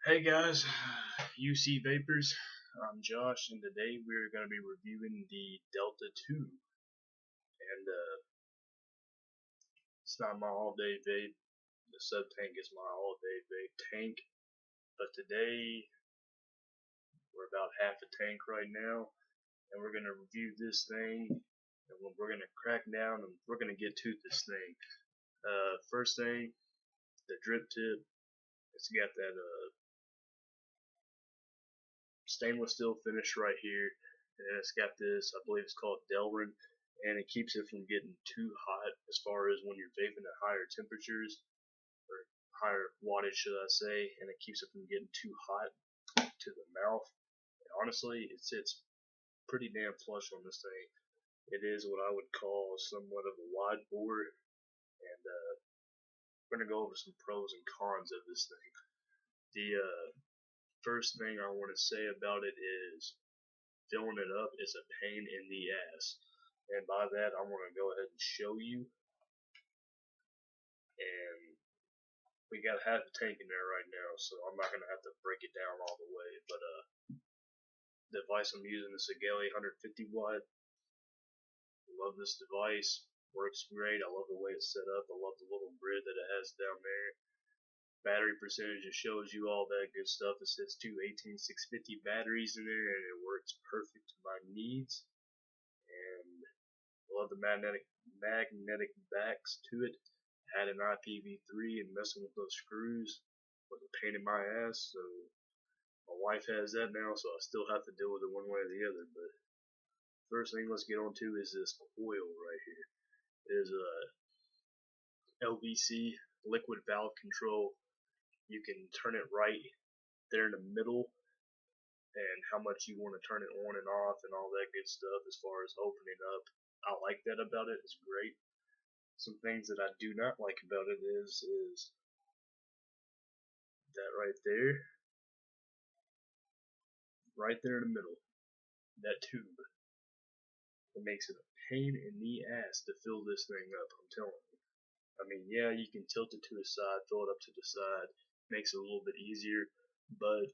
Hey guys, UCVapers. I'm Josh, and today we're going to be reviewing the Delta 2. And it's not my all-day vape. The sub tank is my all-day vape tank. But today we're about half a tank right now, and we're going to review this thing. And we're going to crack down, and we're going to get to this thing. First thing, the drip tip. It's got that stainless steel finish right here, and it's got this, I believe it's called Delrin, and it keeps it from getting too hot as far as when you're vaping at higher temperatures, or higher wattage should I say, and it keeps it from getting too hot to the mouth. And honestly, it sits pretty damn flush on this thing. It is what I would call somewhat of a wide bore, and we're going to go over some pros and cons of this thing. The first thing I want to say about it is filling it up is a pain in the ass. And by that, I want to go ahead and show you. And we got half a tank in there right now, so I'm not going to have to break it down all the way. But the device I'm using is a Galley 150 watt. Love this device. Works great. I love the way it's set up. I love the little grid that it has down there. Battery percentage, it shows you all that good stuff. It says two 18650 batteries in there, and it works perfect to my needs. And I love the magnetic backs to it. Had an IPv3, and messing with those screws was a pain in my ass. So my wife has that now, so I still have to deal with it one way or the other. But first thing let's get on to is this coil right here. It is a LVC, liquid valve control. You can turn it right there in the middle, and how much you want to turn it on and off and all that good stuff as far as opening up. I like that about it. It's great. Some things that I do not like about it is that right there in the middle, that tube. It makes it a pain in the ass to fill this thing up, I'm telling you. I mean, yeah, you can tilt it to the side, fill it up to the side, makes it a little bit easier, but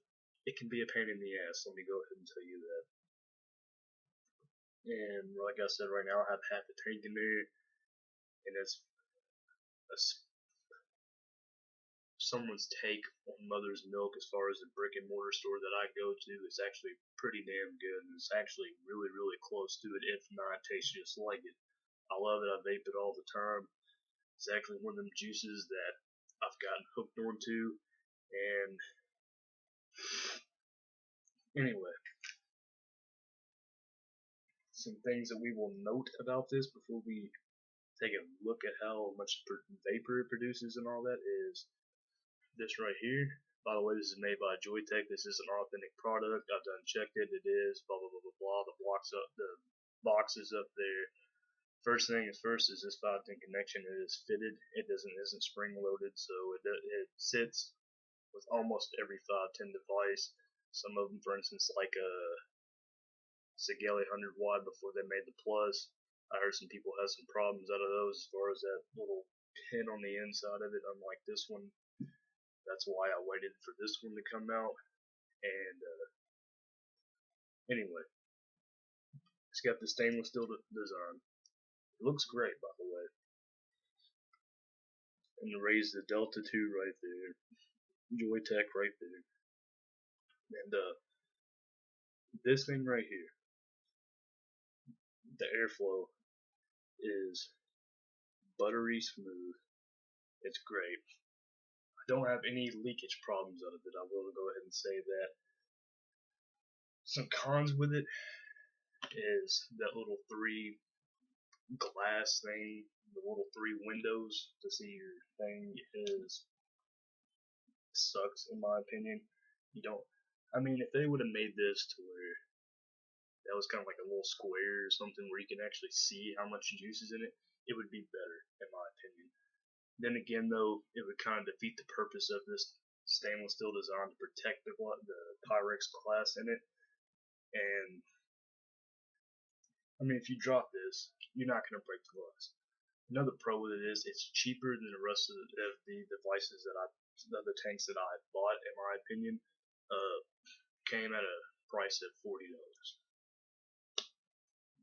it can be a pain in the ass, let me go ahead and tell you that. And like I said, right now I have half a tank in there, and it's a someone's take on Mother's Milk as far as the brick and mortar store that I go to is actually pretty damn good, and it's actually really, really close to it, if not tastes just like it. I love it. I vape it all the time. It's actually one of them juices that I've gotten hooked onto. And anyway, some things that we will note about this before we take a look at how much vapor it produces and all that is this right here. By the way, this is made by Joytech. This is an authentic product. I've done checked it. It is blah blah blah blah blah. The box is up there. First thing is first is this 5-pin connection. It is fitted. It isn't spring loaded, so it sits with almost every 510 device. Some of them, for instance, like a Segali 100 watt before they made the Plus. I heard some people have some problems out of those as far as that little pin on the inside of it. Unlike this one, that's why I waited for this one to come out. And anyway, it's got the stainless steel design. It looks great, by the way. And to raise the Delta 2 right there, Joytech right there. And this thing right here, the airflow is buttery smooth. It's great. I don't have any leakage problems out of it. I will go ahead and say that. Some cons with it is that little 3 glass thing, the little 3 windows to see your thing is sucks in my opinion. You don't. I mean, if they would have made this to where that was kind of like a little square or something where you can actually see how much juice is in it, it would be better in my opinion. Then again, though, it would kind of defeat the purpose of this stainless steel design to protect the Pyrex glass in it. And I mean, if you drop this, you're not going to break the glass. Another pro with it is it's cheaper than the rest of the devices the tanks that I bought. In my opinion, came at a price of $40.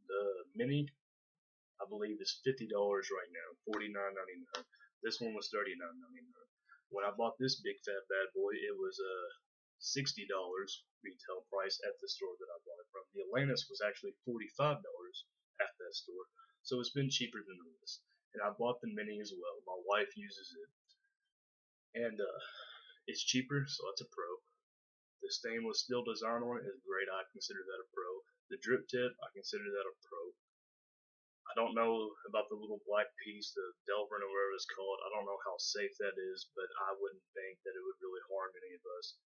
The mini, I believe, is $50 right now, $49.99. This one was $39.99. When I bought this big fat bad boy, it was $60 retail price at the store that I bought it from. The Atlantis was actually $45 at that store, so it's been cheaper than this. And I bought the mini as well. My wife uses it, and it's cheaper, so that's a pro. The stainless steel design on it is great. I consider that a pro. The drip tip, I consider that a pro. I don't know about the little black piece, the Delvin or whatever it's called. I don't know how safe that is, but I wouldn't think that it would really harm any of us.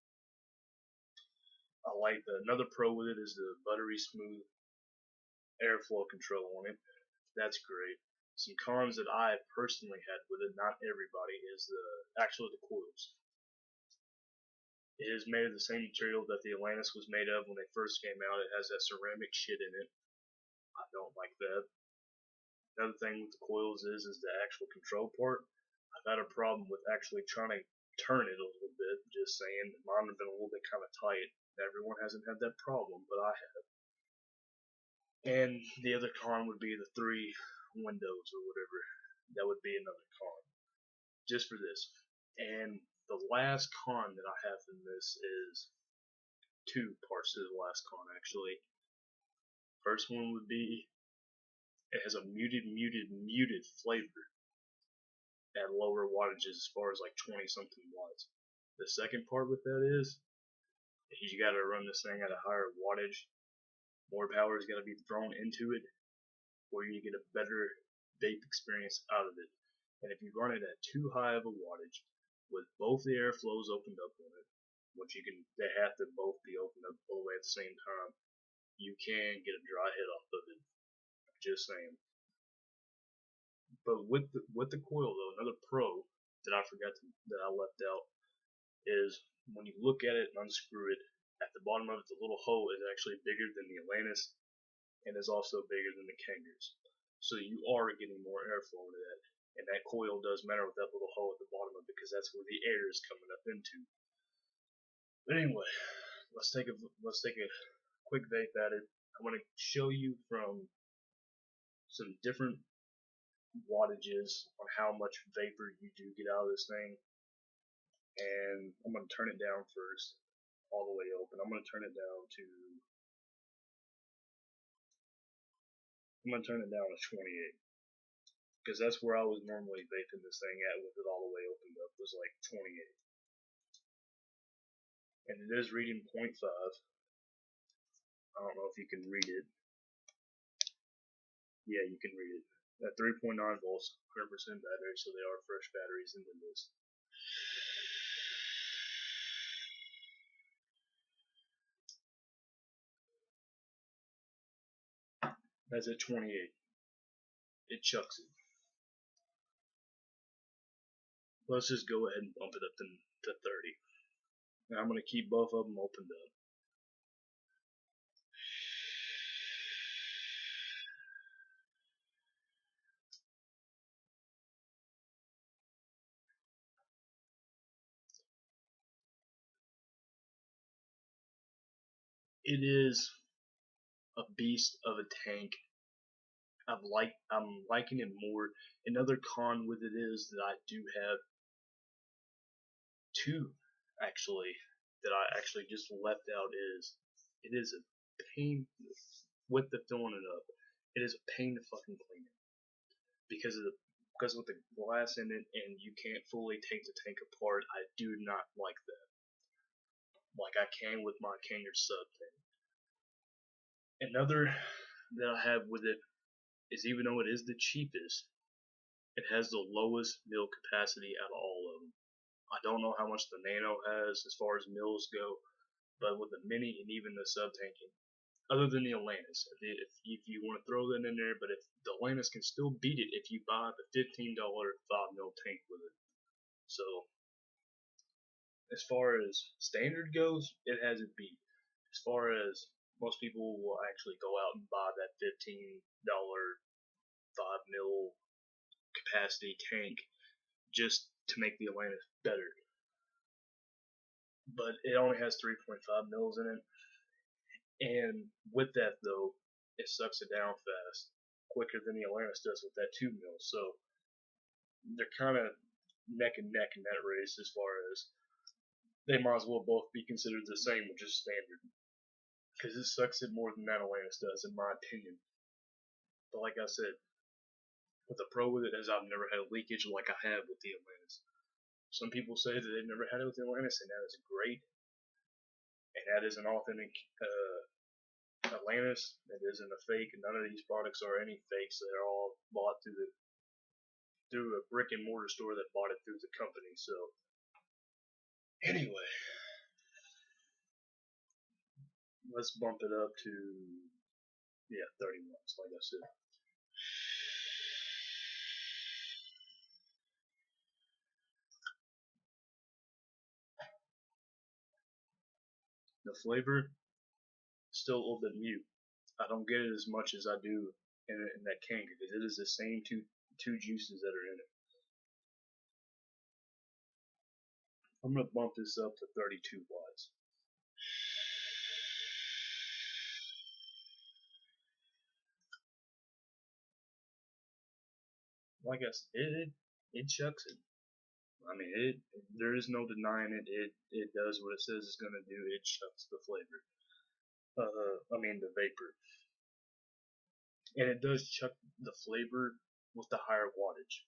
I like another pro with it is the buttery smooth airflow control on it. That's great. Some cons that I personally had with it, not everybody, is the coils. It is made of the same material that the Atlantis was made of when they first came out. It has that ceramic shit in it. I don't like that. Another thing with the coils is the actual control part. I've had a problem with actually trying to turn it a little bit, just saying. Mine have been a little bit kind of tight. Everyone hasn't had that problem, but I have. And the other con would be the 3 windows or whatever. That would be another con. Just for this. And the last con that I have in this is 2 parts to the last con, actually. First one would be it has a muted flavor at lower wattages as far as like 20 something watts. The second part with that is you got to run this thing at a higher wattage. More power is going to be thrown into it for you to get a better vape experience out of it. And if you run it at too high of a wattage, with both the airflows opened up on it, which they have to both be opened up all the way at the same time, you can get a dry hit off of it. Just saying. But with the coil though, another pro that that I left out is when you look at it and unscrew it, at the bottom of it, the little hole is actually bigger than the Atlantis and is also bigger than the Kangaroos. So you are getting more airflow into that. And that coil does matter with that little hole at the bottom of it because that's where the air is coming up into. But anyway, let's take a quick vape at it. I'm going to show you from some different wattages on how much vapor you do get out of this thing. And I'm going to turn it down first, all the way open. I'm going to turn it down to 28. Because that's where I was normally vaping this thing at with it all the way opened up, was like 28. And it is reading 0.5. I don't know if you can read it. Yeah, you can read it. At 3.9 volts, 100% battery, so they are fresh batteries into this. That's at 28. It chucks it. Let's just go ahead and bump it up to 30. Now I'm going to keep both of them opened up. It is a beast of a tank. I'm liking it more. Another con with it is that I do have 2 actually that I actually just left out is it is a pain with the filling it up. It is a pain to fucking clean it because with the glass in it and you can't fully take the tank apart. I do not like that. Like I can with my Kangaroo sub tank. Another that I have with it is even though it is the cheapest, it has the lowest mil capacity out of all of them. I don't know how much the Nano has as far as mils go, but with the Mini and even the sub tanking, other than the Atlantis, if you want to throw that in there, but if the Atlantis can still beat it if you buy the $15 5 mil tank with it. So as far as standard goes, it has it beat. As far as most people will actually go out and buy that $15 5 mil capacity tank just to make the Atlantis better. But it only has 3.5 mils in it, and with that though, it sucks it down fast, quicker than the Atlantis does with that 2 mils. So they're kind of neck and neck in that race as far as they might as well both be considered the same, which is standard, because it sucks it more than that Atlantis does, in my opinion. But like I said, what the pro with it is I've never had a leakage like I have with the Atlantis. Some people say that they've never had it with the Atlantis, and that is great. And that is an authentic Atlantis. It isn't a fake. None of these products are any fakes. They're all bought through a brick and mortar store that bought it through the company. So anyway, let's bump it up to 30 months, like I said. The flavor still a little bit mute. I don't get it as much as I do in that can, because it is the same two juices that are in it. I'm gonna bump this up to 32 watts. Like I said, it chucks it. I mean, there is no denying it. It does what it says it's gonna do. It chucks the flavor. I mean the vapor, and it does chuck the flavor with the higher wattage.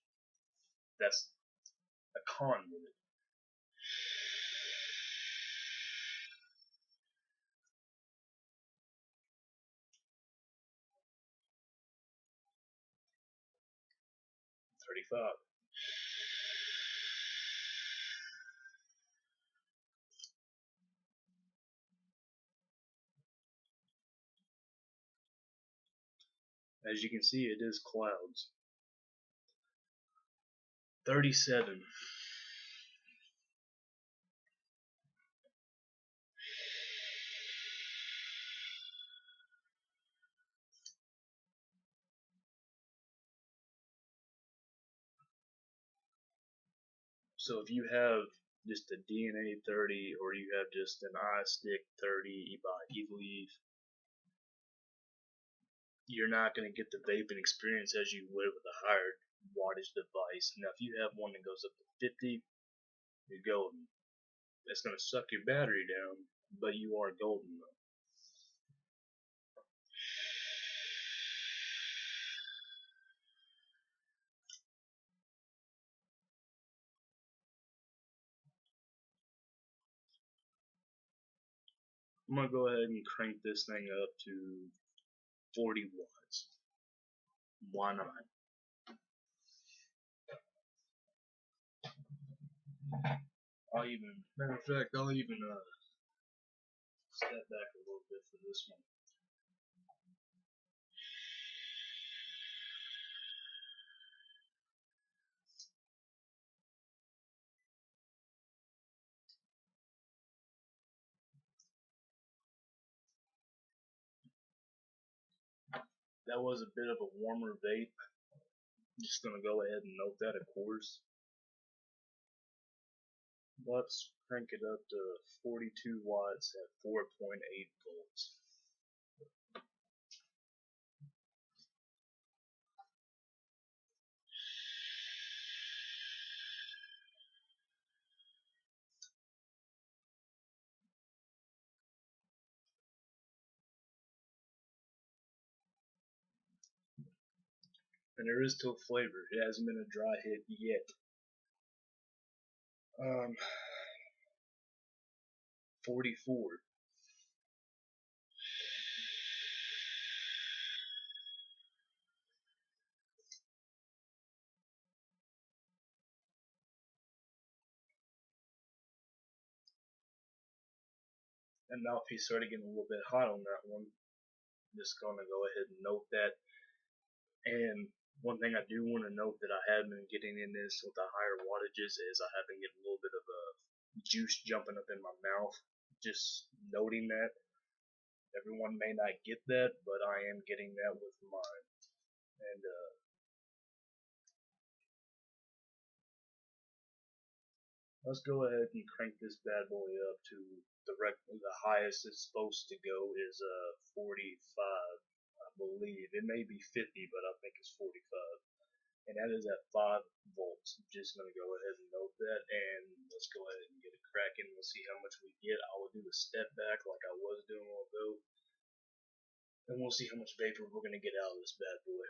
That's a con with it. $35. As you can see, it is clouds. 37. So if you have just a DNA 30, or you have just an iStick 30 by eVleaf, you're not going to get the vaping experience as you would with a higher wattage device. Now if you have one that goes up to 50, you're golden. That's going to suck your battery down, but you are golden though. I'm going to go ahead and crank this thing up to 40 watts. Why not? Matter of fact, I'll even step back a little bit for this one. That was a bit of a warmer vape. Just gonna go ahead and note that, of course. Let's crank it up to 42 watts at 4.8 volts. And there is still flavor. It hasn't been a dry hit yet. 44. And now if he started getting a little bit hot on that one, I'm just gonna go ahead and note that. And one thing I do want to note that I have been getting in this with the higher wattages is I have been getting a little bit of a juice jumping up in my mouth. Just noting that. Everyone may not get that, but I am getting that with mine. And let's go ahead and crank this bad boy up to the highest it's supposed to go is 45, I believe. It may be 50, but I think it's 45. And that is at 5 volts. I'm just going to go ahead and note that, and let's go ahead and get it cracking. We'll see how much we get. I will do a step back like I was doing a while ago, and we'll see how much vapor we're going to get out of this bad boy.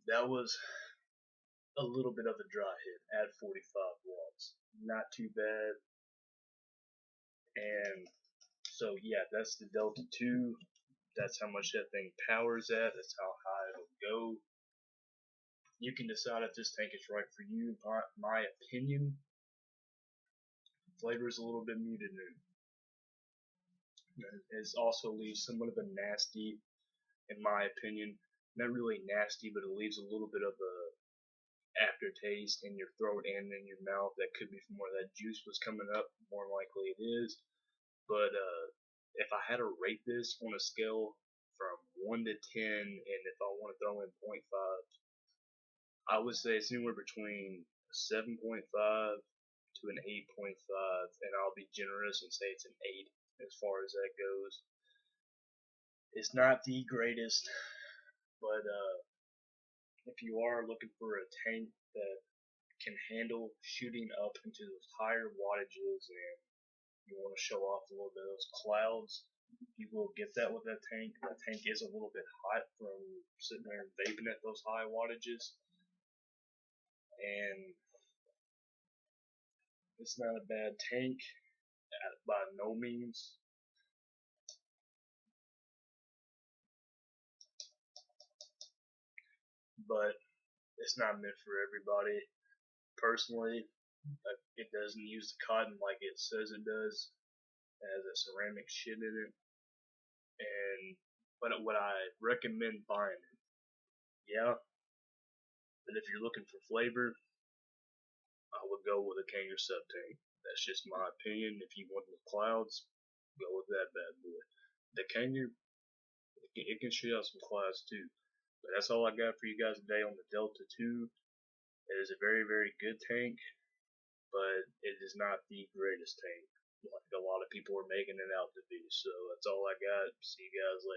That was a little bit of a dry hit at 45 watts. Not too bad. And so yeah, that's the Delta 2. That's how much that thing powers at. That's how high it'll go. You can decide if this tank is right for you. My opinion, flavor is a little bit muted new. It also leaves somewhat of a nasty, in my opinion, not really nasty, but it leaves a little bit of a aftertaste in your throat and in your mouth. That could be from where that juice was coming up. More likely it is. But if I had to rate this on a scale from 1 to 10, and if I want to throw in 0.5, I would say it's anywhere between a 7.5 to an 8.5, and I'll be generous and say it's an 8 as far as that goes. It's not the greatest, but if you are looking for a tank that can handle shooting up into those higher wattages and you want to show off a little bit of those clouds, you will get that with that tank. That tank is a little bit hot from sitting there and vaping at those high wattages, and it's not a bad tank by no means. But it's not meant for everybody. Personally, it doesn't use the cotton like it says it does. It has a ceramic shit in it. And but would I recommend buying it? Yeah. But if you're looking for flavor, I would go with a Kanger sub tank. That's just my opinion. If you want the clouds, go with that bad boy. The Kanger, it can shoot out some clouds too. But that's all I got for you guys today on the Delta 2. It is a very, very good tank, but it is not the greatest tank like a lot of people are making it out to be. So that's all I got. See you guys later.